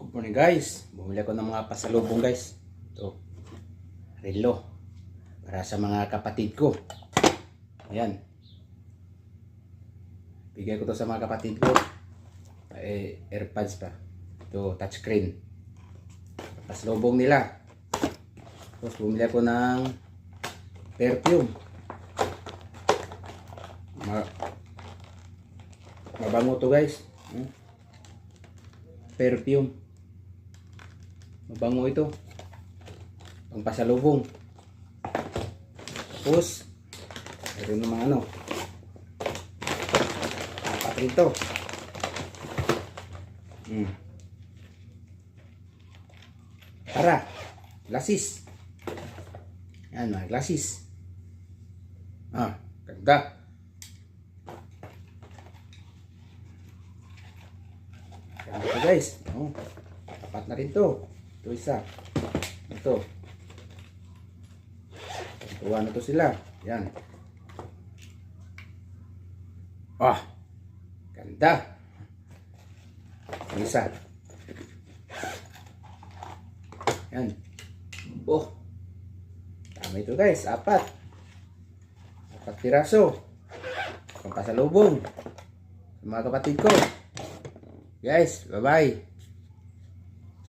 Good morning guys. Bumili ako ng mga pasalubong guys. Ito. Relo. Para sa mga kapatid ko. Ayan. Bigay ko to sa mga kapatid ko. AirPods pa. Ito, touchscreen. Pasalubong nila. Tapos bumili ako ng perfume. Mabango to guys. Perfume. Mabango ito. Pangpasalubong. Tapos mayroon naman ano. Apat rito. Tara. Glasses. Yan mga glasses. Ganda. Ganda ito guys. Apat na rin to. Ito isa. Ito. Tuwa na to sila. Yan. Ganda. Isa. Yan. Tama ito guys. Apat piraso. Pampasalubong sa mga kapatid ko. Guys, bye bye.